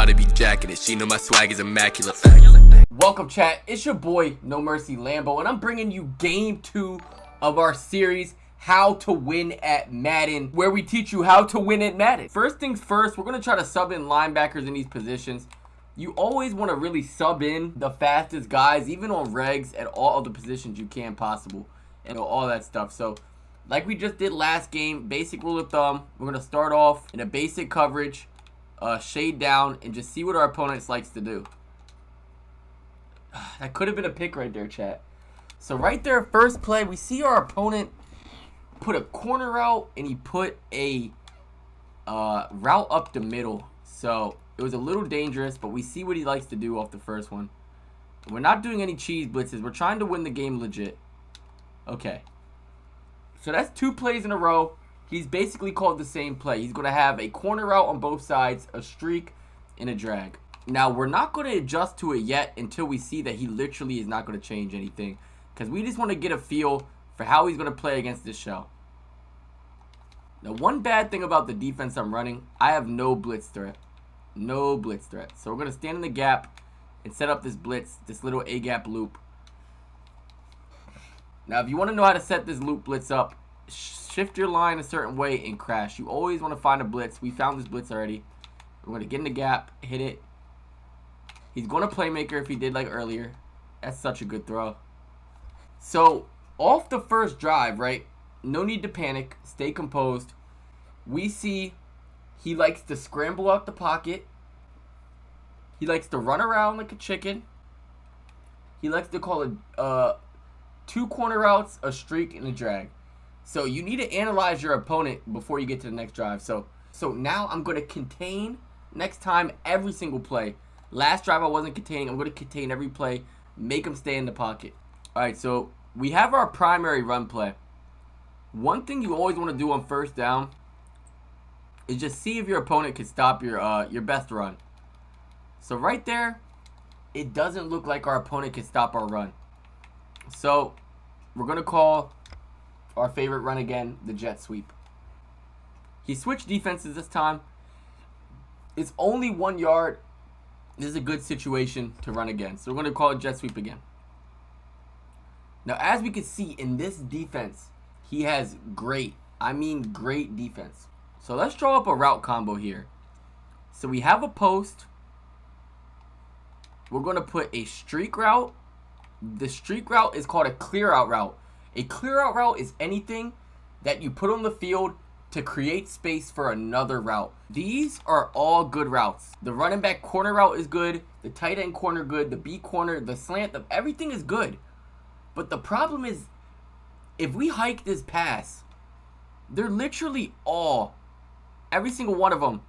shawty be jacking it. She know my swag is immaculate. Welcome, chat. It's your boy NoMercyLambo, and I'm bringing you game 2 of our series, How to Win at Madden, where we teach you how to win at Madden. First things first, we're going to try to sub in linebackers in these positions. You always want to really sub in the fastest guys, even on regs, at all of the positions you can possible, and all that stuff. So, like we just did last game, basic rule of thumb, we're going to start off in a basic coverage, shade down, and just see what our opponent likes to do. That could have been a pick right there, chat. So right there, first play, we see our opponent put a corner route, and he put a route up the middle. So it was a little dangerous, but we see what he likes to do off the first one. We're not doing any cheese blitzes. We're trying to win the game legit. Okay. So that's 2 plays in a row. He's basically called the same play. He's going to have a corner route on both sides, a streak, and a drag. Now, we're not going to adjust to it yet until we see that he literally is not going to change anything, because we just want to get a feel for how he's going to play against this shell. Now, one bad thing about the defense I'm running, I have no blitz threat. No blitz threat. So we're going to stand in the gap and set up this blitz, this little A-gap loop. Now, if you want to know how to set this loop blitz up, shift your line a certain way and crash. You always want to find a blitz. We found this blitz already. We're going to get in the gap, hit it. He's going to playmaker if he did like earlier. That's such a good throw. So, off the first drive, right? No need to panic. Stay composed. We see he likes to scramble out the pocket. He likes to run around like a chicken. He likes to call it 2 corner routes, a streak, and a drag. So you need to analyze your opponent before you get to the next drive. So now I'm going to contain next time every single play. Last drive I wasn't containing. I'm going to contain every play. Make him stay in the pocket. Alright, so we have our primary run play. One thing you always want to do on first down is just see if your opponent can stop your best run. So right there, it doesn't look like our opponent can stop our run. So we're going to call our favorite run again, the jet sweep. He switched defenses this time. It's only 1 yard. This is a good situation to run again. So we're going to call it jet sweep again. Now, as we can see in this defense, he has great, I mean great defense. So let's draw up a route combo here. So we have a post. We're going to put a streak route. The streak route is called a clear out route. A clear out route is anything that you put on the field to create space for another route. These are all good routes. The running back corner route is good. The tight end corner good. The B corner, the slant, everything is good. But the problem is, if we hike this pass, they're literally every single one of them,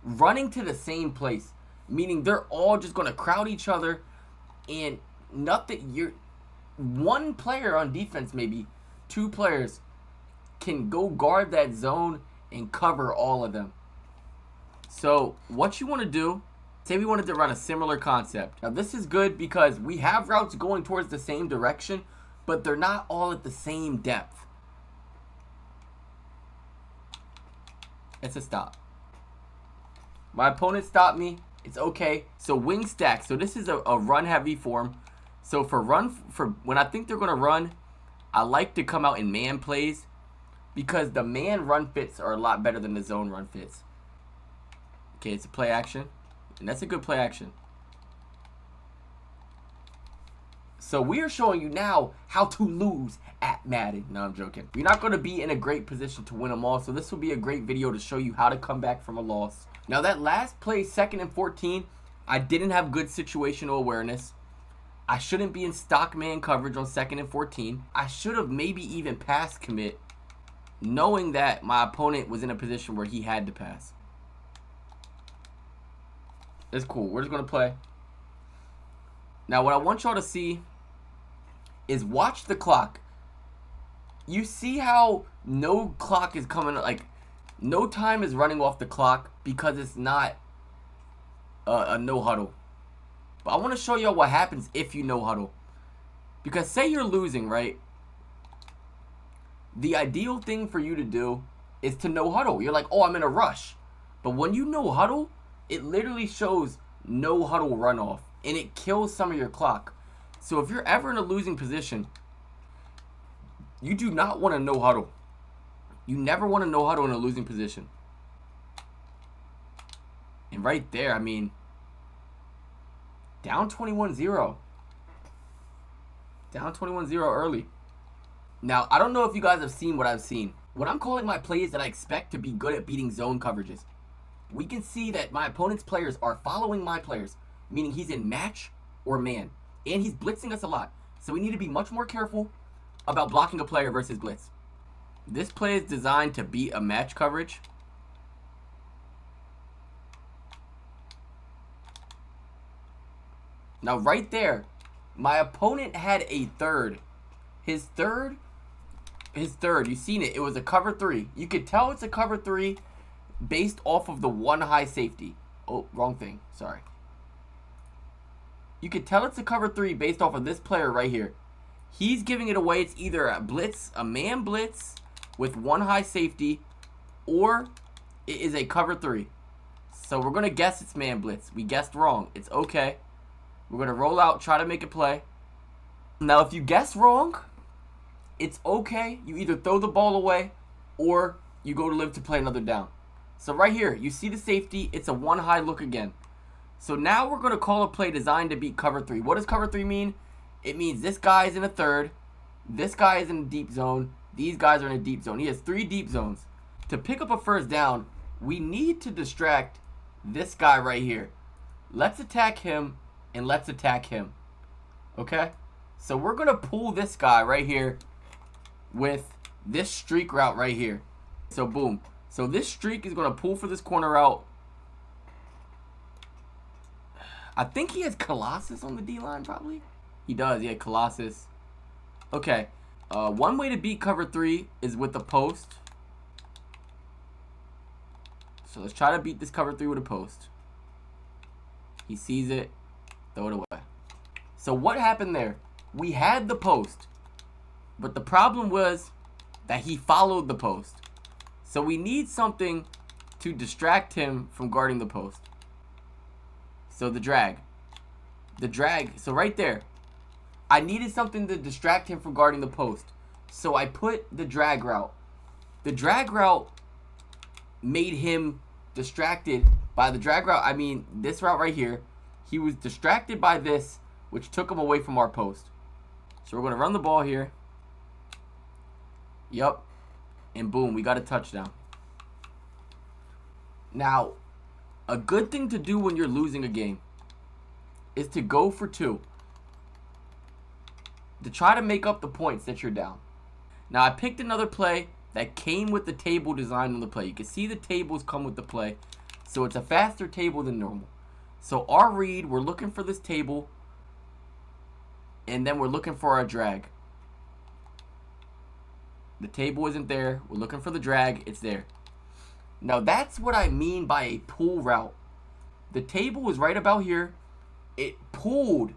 running to the same place. Meaning they're all just going to crowd each other, and one player on defense, maybe 2 players, can go guard that zone and cover all of them. So what you want to do, say we wanted to run a similar concept. Now this is good because we have routes going towards the same direction, but they're not all at the same depth. It's a stop. My opponent stopped me. It's okay. So wing stack. So this is a run heavy form. So for when I think they're going to run, I like to come out in man plays, because the man run fits are a lot better than the zone run fits. Okay, it's a play action, and that's a good play action. So we are showing you now how to lose at Madden. No, I'm joking. You're not going to be in a great position to win them all, so this will be a great video to show you how to come back from a loss. Now that last play, 2nd and 14, I didn't have good situational awareness. I shouldn't be in stock man coverage on 2nd and 14. I should have maybe even pass commit, knowing that my opponent was in a position where he had to pass. It's cool. We're just going to play. Now, what I want y'all to see is watch the clock. You see how no clock is coming, like no time is running off the clock because it's not a no huddle. But I want to show y'all what happens if you no huddle. Because say you're losing, right? The ideal thing for you to do is to no huddle. You're like, oh, I'm in a rush. But when you no huddle, it literally shows no huddle runoff, and it kills some of your clock. So if you're ever in a losing position, you do not want to no huddle. You never want to no huddle in a losing position. And right there, I mean, down 21-0. Down 21-0 early. Now, I don't know if you guys have seen what I've seen. What I'm calling my plays that I expect to be good at beating zone coverages. We can see that my opponent's players are following my players, meaning he's in match or man. And he's blitzing us a lot. So we need to be much more careful about blocking a player versus blitz. This play is designed to beat a match coverage. Now right there, my opponent had a third. His third, you've seen it. It was a cover 3. You could tell it's a cover 3 based off of the one high safety. Oh, wrong thing. Sorry. You could tell it's a cover 3 based off of this player right here. He's giving it away. It's either a blitz, a man blitz with one high safety, or it is a cover 3. So we're going to guess it's man blitz. We guessed wrong. It's okay. We're going to roll out, try to make a play. Now, if you guess wrong, it's okay. You either throw the ball away or you go to live to play another down. So right here, you see the safety. It's a one high look again. So now we're going to call a play designed to beat cover 3. What does cover 3 mean? It means this guy is in a third. This guy is in a deep zone. These guys are in a deep zone. He has 3 deep zones. To pick up a first down, we need to distract this guy right here. Let's attack him and let's attack him. Okay? So we're going to pull this guy right here with this streak route right here. So boom. So this streak is going to pull for this corner route. I think he has Colossus on the D-line probably. He does. Yeah, Colossus. Okay. One way to beat cover 3 is with the post. So let's try to beat this cover 3 with a post. He sees it. Throw it away. So what happened there? We had the post, but the problem was that he followed the post. So we need something to distract him from guarding the post. So the drag. So right there, I needed something to distract him from guarding the post. So I put the drag route. The drag route made him distracted by the drag route. I mean, this route right here. He was distracted by this, which took him away from our post. So we're going to run the ball here. Yup. And boom, we got a touchdown. Now, a good thing to do when you're losing a game is to go for 2. To try to make up the points that you're down. Now, I picked another play that came with the table design on the play. You can see the tables come with the play. So it's a faster table than normal. So our read, we're looking for this table. And then we're looking for our drag. The table isn't there. We're looking for the drag. It's there. Now that's what I mean by a pull route. The table was right about here. It pulled.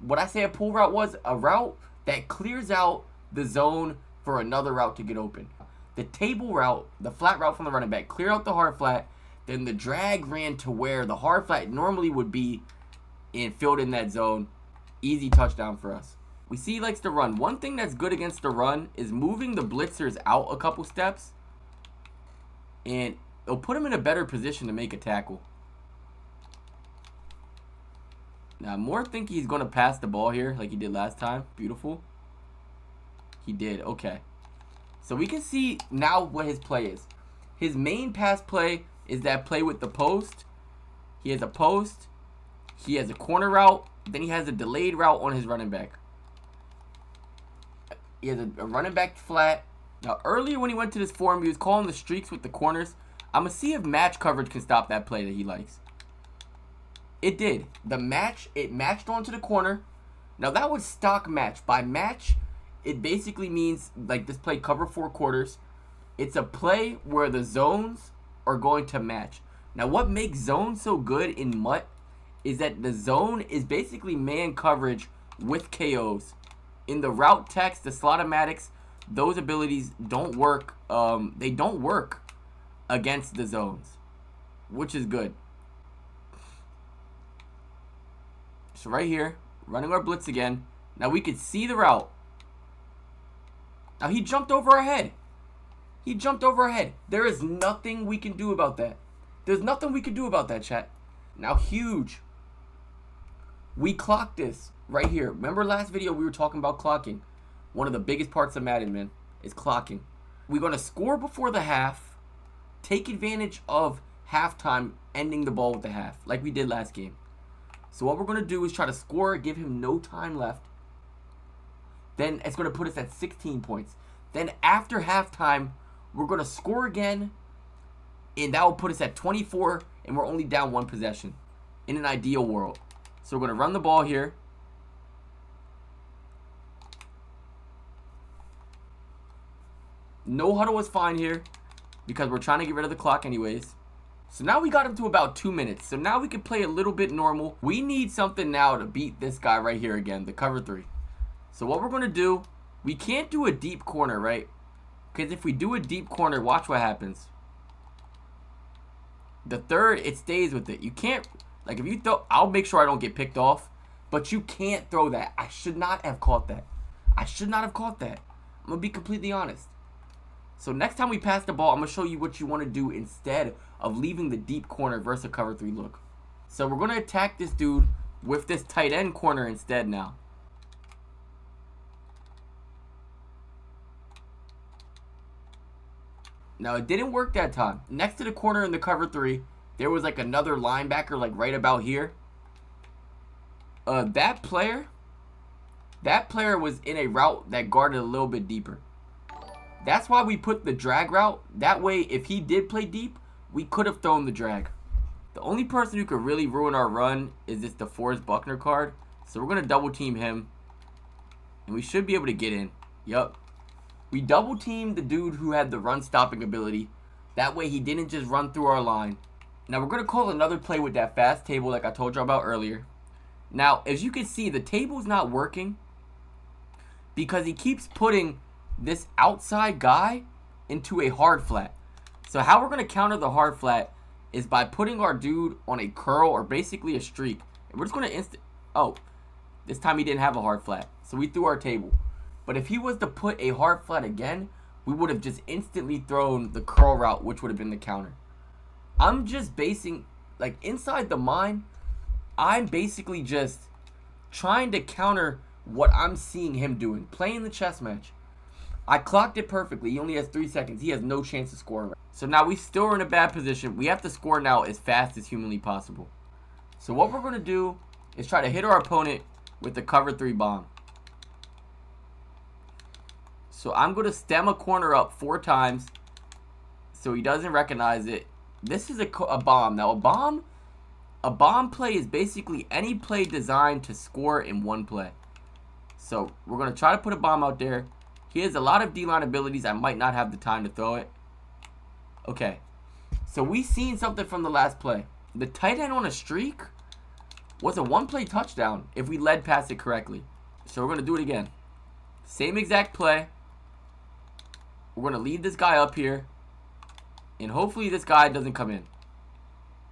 What I say a pull route was a route that clears out the zone for another route to get open. The table route, the flat route from the running back, clear out the hard flat. Then the drag ran to where the hard flat normally would be and filled in that zone. Easy touchdown for us. We see he likes to run. One thing that's good against the run is moving the blitzers out a couple steps. And it'll put him in a better position to make a tackle. Now, more think he's going to pass the ball here like he did last time. Beautiful. He did. Okay. So we can see now what his play is. His main pass play is that play with the post. He has a post. He has a corner route. Then he has a delayed route on his running back. He has a running back flat. Now, earlier when he went to this form, he was calling the streaks with the corners. I'm going to see if match coverage can stop that play that he likes. It did. It matched onto the corner. Now, that was stock match. By match, it basically means, like this play, cover 4 quarters. It's a play where the zones are going to match. Now, what makes zone so good in MUT is that the zone is basically man coverage with KOs. In the route text, the slotomatics, those abilities don't work. They don't work against the zones, which is good. So right here, running our blitz again. Now we could see the route. Now he jumped over our head. He jumped over our head. There is nothing we can do about that. There's nothing we can do about that, chat. Now huge. We clocked this right here. Remember last video we were talking about clocking. One of the biggest parts of Madden, man, is clocking. We're going to score before the half. Take advantage of halftime, ending the ball with the half, like we did last game. So what we're going to do is try to score, give him no time left. Then it's going to put us at 16 points. Then after halftime, we're going to score again, and that will put us at 24, and we're only down 1 possession in an ideal world. So we're going to run the ball here. No huddle is fine here because we're trying to get rid of the clock anyways. So now we got him to about 2 minutes. So now we can play a little bit normal. We need something now to beat this guy right here again, the cover 3. So what we're going to do, we can't do a deep corner, right? Because if we do a deep corner, watch what happens. The third, it stays with it. You can't, like if you throw, I'll make sure I don't get picked off. But you can't throw that. I should not have caught that. I should not have caught that. I'm going to be completely honest. So next time we pass the ball, I'm going to show you what you want to do instead of leaving the deep corner versus a cover 3 look. So we're going to attack this dude with this tight end corner instead now. Now it didn't work that time. Next to the corner in the cover 3, there was like another linebacker like right about here. That player was in a route that guarded a little bit deeper. That's why we put the drag route. That way, if he did play deep, we could have thrown the drag. The only person who could really ruin our run is this DeForest Buckner card. So we're going to double team him. And we should be able to get in. Yup. We double teamed the dude who had the run stopping ability. That way he didn't just run through our line. Now we're going to call another play with that fast table like I told you about earlier. Now, as you can see, the table's not working because he keeps putting this outside guy into a hard flat. So how we're going to counter the hard flat is by putting our dude on a curl or basically a streak. And we're just going to oh, this time he didn't have a hard flat. So we threw our table. But if he was to put a hard flat again, we would have just instantly thrown the curl route, which would have been the counter. I'm just basing, like inside the mind, I'm basically just trying to counter what I'm seeing him doing. Playing the chess match. I clocked it perfectly. He only has 3 seconds. He has no chance of scoring. So now we still are in a bad position. We have to score now as fast as humanly possible. So what we're going to do is try to hit our opponent with the cover 3 bomb. So I'm going to stem a corner up 4 times so he doesn't recognize it. This is a bomb. Now a bomb play is basically any play designed to score in one play. So we're going to try to put a bomb out there. He has a lot of D-line abilities. I might not have the time to throw it. Okay. So we seen something from the last play. The tight end on a streak was a 1-play touchdown if we led past it correctly. So we're going to do it again. Same exact play. We're going to lead this guy up here. And hopefully this guy doesn't come in.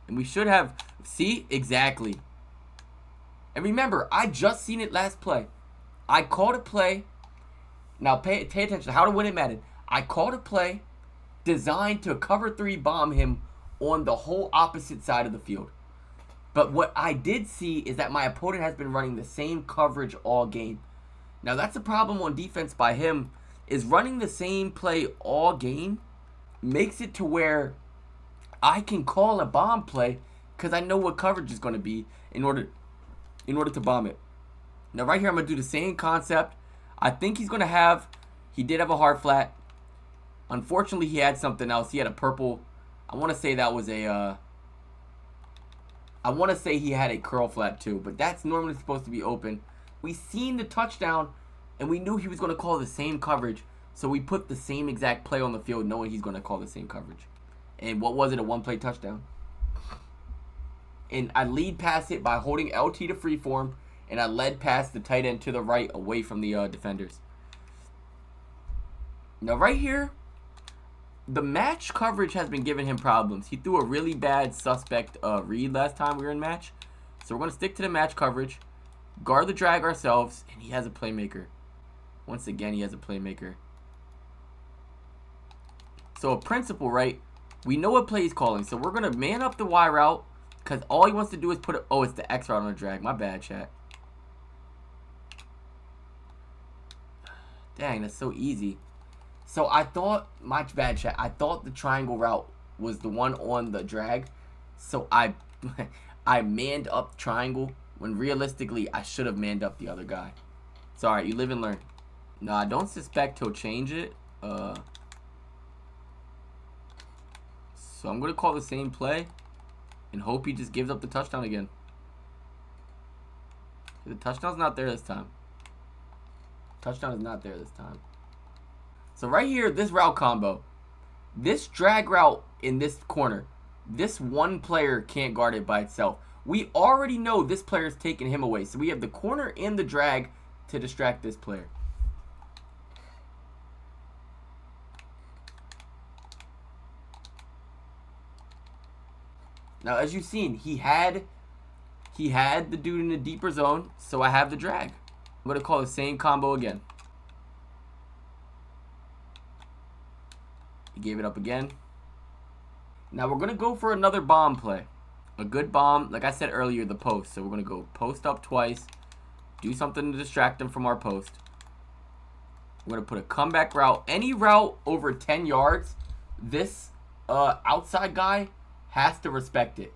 And we should have... See? Exactly. And remember, I just seen it last play. I called a play... Now pay attention. How to win it Madden. I called a play designed to cover 3 bomb him on the whole opposite side of the field. But what I did see is that my opponent has been running the same coverage all game. Now that's a problem on defense by him, is running the same play all game makes it to where I can call a bomb play because I know what coverage is going to be in order to bomb it. Now right here I'm going to do the same concept. I think he's going to have, he did have a hard flat. Unfortunately, he had something else. He had a purple, I want to say that was a, I want to say he had a curl flat too. But that's normally supposed to be open. We seen the touchdown, and we knew he was going to call the same coverage. So we put the same exact play on the field knowing he's going to call the same coverage. And what was it? A 1-play touchdown. And I lead past it by holding LT to freeform. And I led past the tight end to the right away from the defenders. Now right here, the match coverage has been giving him problems. He threw a really bad suspect read last time we were in match. So we're going to stick to the match coverage. guard the drag ourselves, and he has a playmaker. Once again, he has a playmaker. So a principle, right? We know what play he's calling, so we're going to man up the Y route, because all he wants to do is put it... Oh, it's the X route on a drag. My bad, chat. Dang, that's so easy. So I thought... My bad, chat. I thought the triangle route was the one on the drag. So I manned up triangle, when realistically, I should have manned up the other guy. Sorry, you live and learn. No, I don't suspect he'll change it. So I'm going to call the same play and hope he just gives up the touchdown again. The touchdown's not there this time. Touchdown is not there this time. So right here, this route combo. This drag route in this corner. This one player can't guard it by itself. We already know this player is taking him away. So we have the corner and the drag to distract this player. Now, as you've seen, he had the dude in the deeper zone, so I have the drag. I'm going to call the same combo again. He gave it up again. Now, we're going to go for another bomb play. A good bomb, like I said earlier, the post. So we're going to go post up twice. Do something to distract him from our post. We're going to put a comeback route. Any route over 10 yards, this outside guy has to respect it.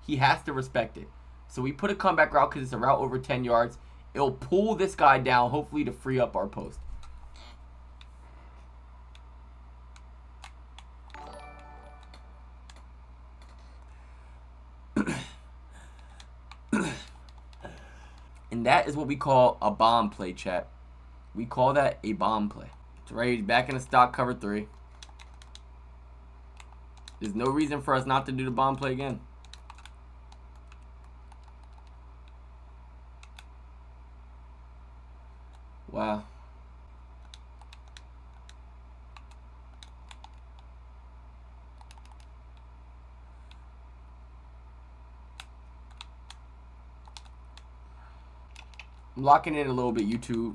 He has to respect it. So we put a comeback route because it's a route over 10 yards. It'll pull this guy down, hopefully to free up our post. And that is what we call a bomb play, chat. We call that a bomb play. So right here, he's back in the stock cover 3. There's no reason for us not to do the bomb play again. Wow. I'm locking in a little bit, YouTube.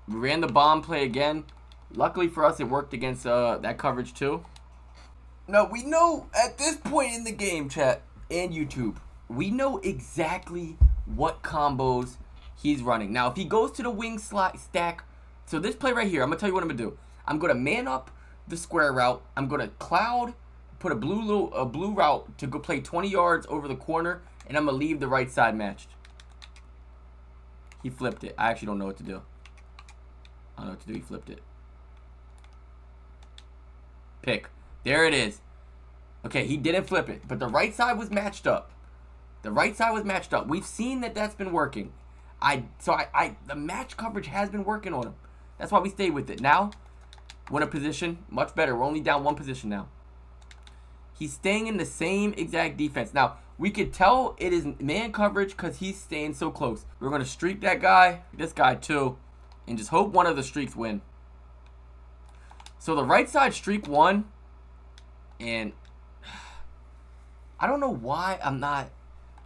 We ran the bomb play again. Luckily for us, it worked against that coverage too. Now, we know at this point in the game, chat, and YouTube, we know exactly what combos he's running. Now, if he goes to the wing slot stack, so this play right here, I'm going to tell you what I'm going to do. I'm going to man up the square route. I'm going to cloud, put a blue route to go play 20 yards over the corner, and I'm going to leave the right side matched. He flipped it. I actually don't know what to do. I don't know what to do. He flipped it. Pick. There it is. Okay, he didn't flip it, but the right side was matched up. The right side was matched up. We've seen that that's been working. The match coverage has been working on him. That's why we stayed with it. Now, win a position, much better. We're only down one position now. He's staying in the same exact defense. Now, we could tell it is man coverage because he's staying so close. We're going to streak that guy, this guy too, and just hope one of the streaks win. So the right side streak won, and I don't know why I'm not.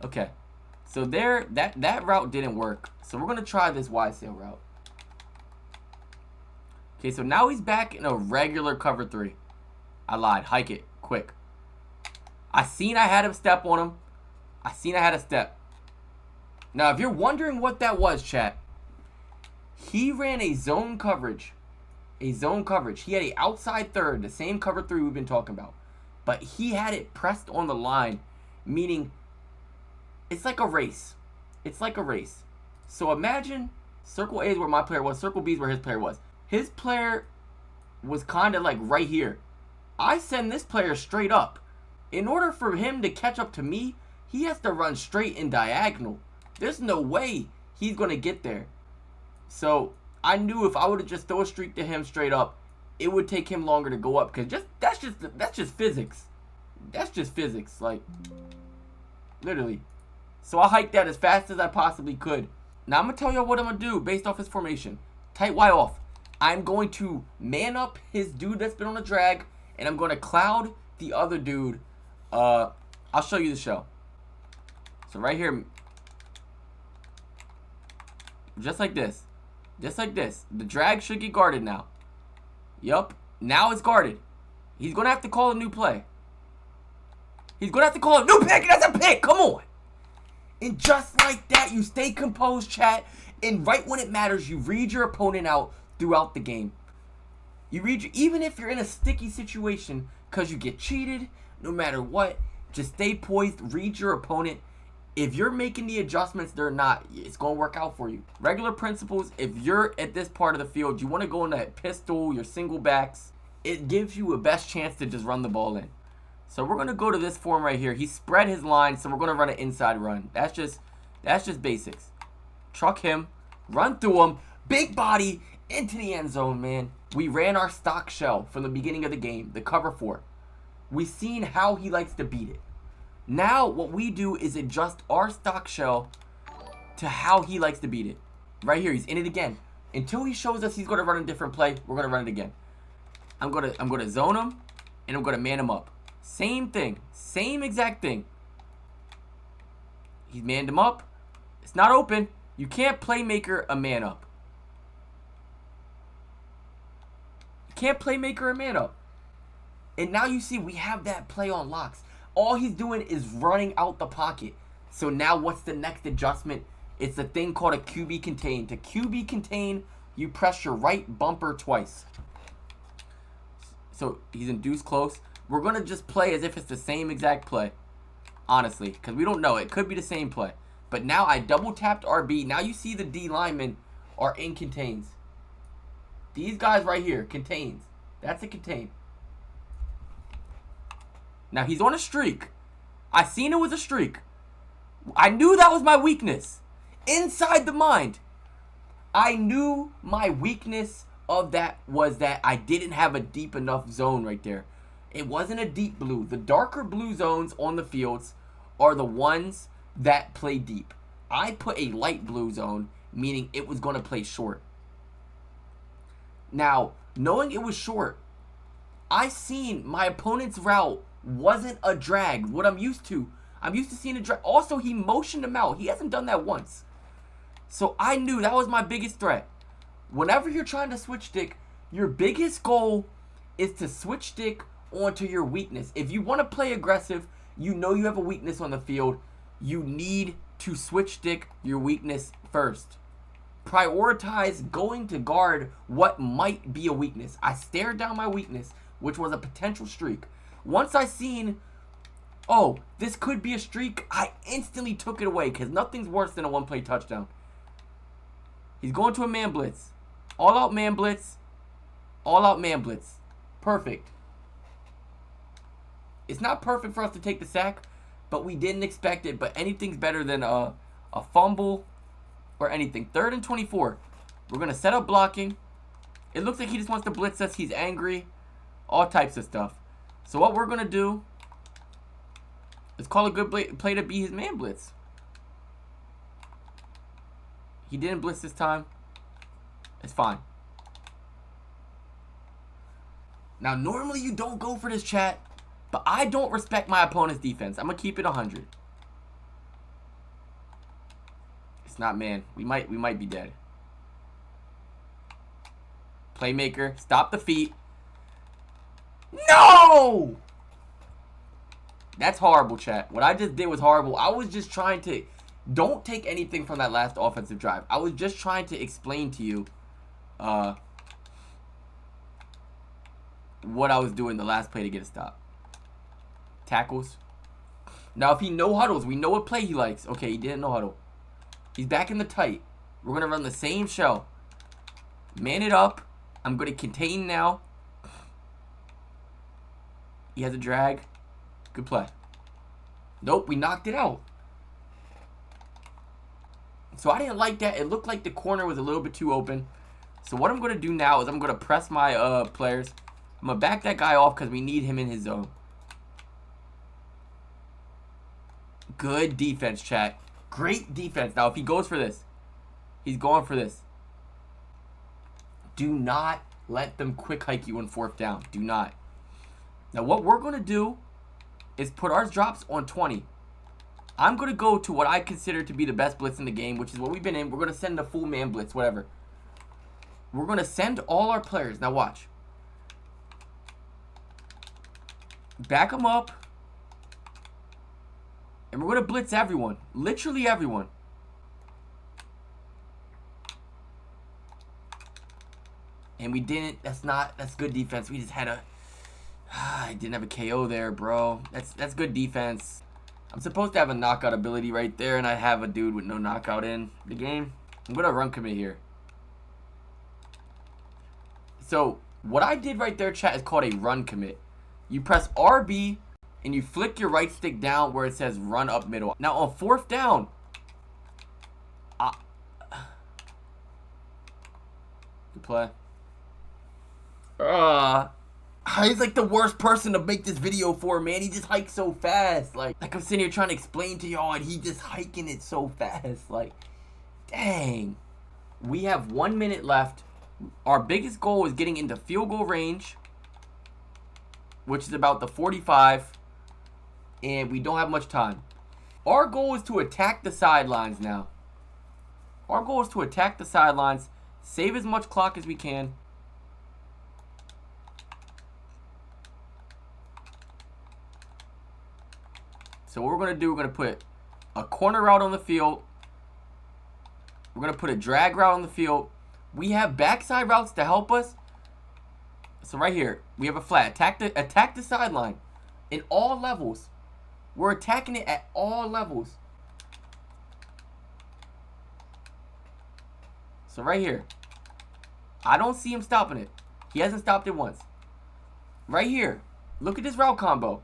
Okay, so there, that route didn't work. So we're going to try this Y sail route. Okay, so now he's back in a regular cover 3. I lied. Hike it. Quick. I seen I had him step on him. I seen I had a step. Now, if you're wondering what that was, chat, he ran a zone coverage. A zone coverage. He had an outside third, the same cover 3 we've been talking about. But he had it pressed on the line, meaning it's like a race. It's like a race. So imagine circle A is where my player was, circle B is where his player was. His player was kind of like right here. I send this player straight up. In order for him to catch up to me, he has to run straight and diagonal. There's no way he's going to get there. So I knew if I would have just throw a streak to him straight up, it would take him longer to go up. Because that's just physics. That's just physics. Like, literally. So I hiked that as fast as I possibly could. Now I'm going to tell y'all what I'm going to do based off his formation. Tight Y off. I'm going to man up his dude that's been on a drag, and I'm going to cloud the other dude. I'll show you the show. So right here, just like this. Just like this. The drag should get guarded now. Yup. Now it's guarded. He's going to have to call a new play. He's going to have to call a new pick. That's a pick. Come on. And just like that, you stay composed, chat. And right when it matters, you read your opponent out throughout the game. You read, even if you're in a sticky situation, because you get cheated, no matter what, just stay poised, read your opponent. If you're making the adjustments they're not, it's going to work out for you. Regular principles, if you're at this part of the field, you want to go in that pistol, your single backs, it gives you a best chance to just run the ball in. So we're going to go to this form right here. He spread his line, so we're going to run an inside run. That's just basics. Truck him, run through him, big body, into the end zone, man. We ran our stock shell from the beginning of the game, the cover 4. We've seen how he likes to beat it. Now, what we do is adjust our stock shell to how he likes to beat it. Right here, he's in it again. Until he shows us he's going to run a different play, we're going to run it again. I'm going to zone him, and I'm going to man him up. Same thing. Same exact thing. He's manned him up. It's not open. You can't playmaker a man up. You can't playmaker a man up. And now you see we have that play on locks. All he's doing is running out the pocket. So now what's the next adjustment? It's a thing called a QB contain. To QB contain, you press your right bumper twice. So he's induced close. We're going to just play as if it's the same exact play. Honestly, because we don't know. It could be the same play. But now I double tapped RB. Now you see the D linemen are in contains. These guys right here, contains. That's a contain. Now he's on a streak. I seen it was a streak. I knew that was my weakness. Inside the mind. I knew my weakness of that was that I didn't have a deep enough zone right there. It wasn't a deep blue. The darker blue zones on the fields are the ones that play deep. I put a light blue zone, meaning it was going to play short. Now, knowing it was short, I seen my opponent's route wasn't a drag. What I'm used to seeing a drag. Also, he motioned him out. He hasn't done that once. So I knew that was my biggest threat. Whenever you're trying to switch stick, your biggest goal is to switch stick onto your weakness. If you want to play aggressive, you know you have a weakness on the field, you need to switch stick your weakness first. Prioritize going to guard what might be a weakness. I stared down my weakness, which was a potential streak. Once I seen, oh, this could be a streak, I instantly took it away because nothing's worse than a one-play touchdown. He's going to a man blitz. All out man blitz. All out man blitz. Perfect. It's not perfect for us to take the sack, but we didn't expect it. But anything's better than a fumble or anything. 3rd and 24. We're going to set up blocking. It looks like he just wants to blitz us. He's angry. All types of stuff. So what we're going to do is call a good play to be his man blitz. He didn't blitz this time. It's fine. Now, normally you don't go for this, chat. But I don't respect my opponent's defense. I'm going to keep it 100. It's not man. We might be dead. Playmaker. Stop the feet. No! That's horrible, chat. What I just did was horrible. I was just trying to... Don't take anything from that last offensive drive. I was just trying to explain to you what I was doing the last play to get a stop. Tackles. Now, if he no huddles, we know what play he likes. Okay, he didn't no huddle. He's back in the tight. We're going to run the same shell. Man it up. I'm going to contain now. He has a drag. Good play. Nope, we knocked it out. So I didn't like that. It looked like the corner was a little bit too open. So what I'm going to do now is I'm going to press my players. I'm going to back that guy off because we need him in his zone. Good defense, chat. Great defense. Now, if he goes for this, he's going for this. Do not let them quick hike you on 4th down. Do not. Now what we're going to do is put our drops on 20. I'm going to go to what I consider to be the best blitz in the game, which is what we've been in. We're going to send a full man blitz, whatever. We're going to send all our players. Now watch. Back them up. And we're going to blitz everyone. Literally everyone. And we didn't. That's good defense. We just had a... I didn't have a KO there, bro. That's good defense. I'm supposed to have a knockout ability right there, and I have a dude with no knockout in the game. I'm going to run commit here. So, what I did right there, chat, is called a run commit. You press RB, and you flick your right stick down where it says run up middle. Now, on 4th down, good play. He's like the worst person to make this video for, man. He just hikes so fast. Like I'm sitting here trying to explain to y'all, and he just hiking it so fast. Like, dang. We have 1 minute left. Our biggest goal is getting into field goal range, which is about the 45, and we don't have much time. Our goal is to attack the sidelines now. Our goal is to attack the sidelines, save as much clock as we can. So what we're going to do, we're going to put a corner route on the field. We're going to put a drag route on the field. We have backside routes to help us. So right here, we have a flat. Attack the sideline in all levels. We're attacking it at all levels. So right here, I don't see him stopping it. He hasn't stopped it once. Right here, look at this route combo.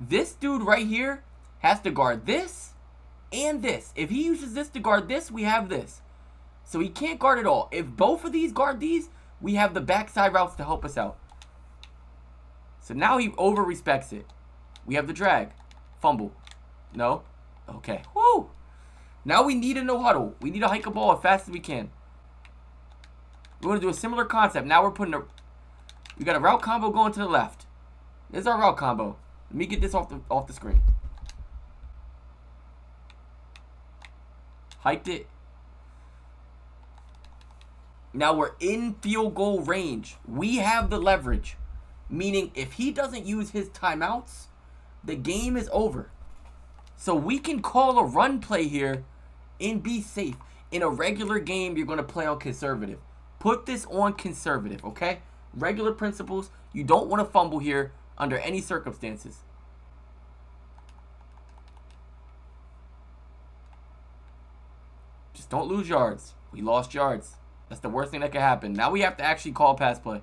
This dude right here has to guard this and this. If he uses this to guard this, we have this. So he can't guard it all. If both of these guard these, we have the backside routes to help us out. So now he over-respects it. We have the drag. Fumble. No? Okay. Woo! Now we need a no huddle. We need to hike a ball as fast as we can. We're going to do a similar concept. Now we're putting we got a route combo going to the left. This is our route combo. Let me get this off the screen. Hiked it. Now we're in field goal range. We have the leverage. Meaning if he doesn't use his timeouts, the game is over. So we can call a run play here and be safe. In a regular game, you're going to play on conservative. Put this on conservative, okay? Regular principles. You don't want to fumble here under any circumstances. Just don't lose yards. We lost yards. That's the worst thing that could happen. Now we have to actually call pass play.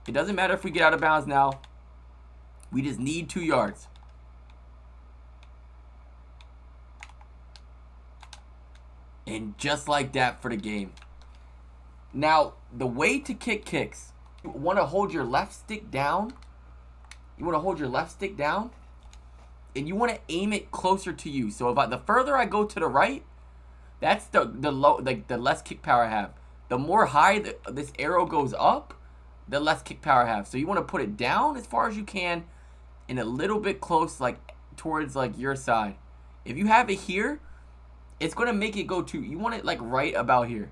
It doesn't matter if we get out of bounds now. We just need 2 yards. And just like that for the game. Now, the way to kick kicks, you want to hold your left stick down. You want to hold your left stick down. And you want to aim it closer to you. So the further I go to the right, that's the less kick power I have. The more high this arrow goes up, the less kick power I have. So you want to put it down as far as you can and a little bit close towards your side. If you have it here, it's going to make it go to, you want it right about here.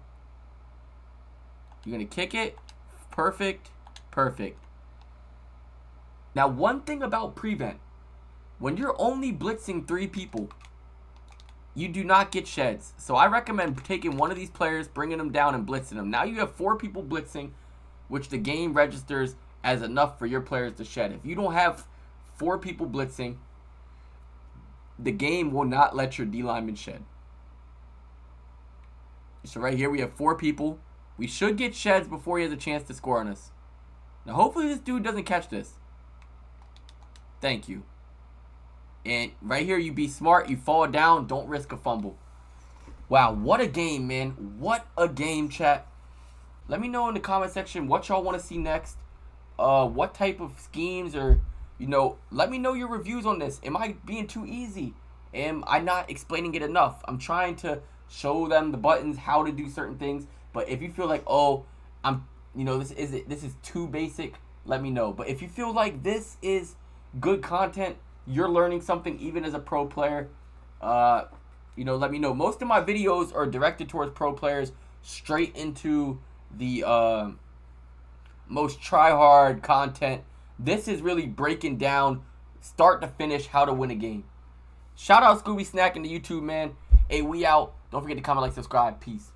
You're going to kick it. Perfect. Perfect. Now, one thing about prevent. When you're only blitzing 3 people, you do not get sheds. So I recommend taking one of these players, bringing them down and blitzing them. Now you have 4 people blitzing, which the game registers as enough for your players to shed. If you don't have 4 people blitzing, the game will not let your D lineman shed. So right here we have 4 people. We should get sheds before he has a chance to score on us. Now hopefully this dude doesn't catch this. Thank you. And right here you be smart. You fall down. Don't risk a fumble. Wow, what a game, man. What a game, chat. Let me know in the comment section what y'all want to see next. What type of schemes or, let me know your reviews on this. Am I being too easy? Am I not explaining it enough? I'm trying to show them the buttons, how to do certain things. But if you feel like, oh, this is too basic, let me know. But if you feel like this is good content, you're learning something even as a pro player, you know, let me know. Most of my videos are directed towards pro players, straight into the most try-hard content. This is really breaking down, start to finish, how to win a game. Shout out Scooby Snack in the YouTube, man. Hey, we out. Don't forget to comment, like, subscribe. Peace.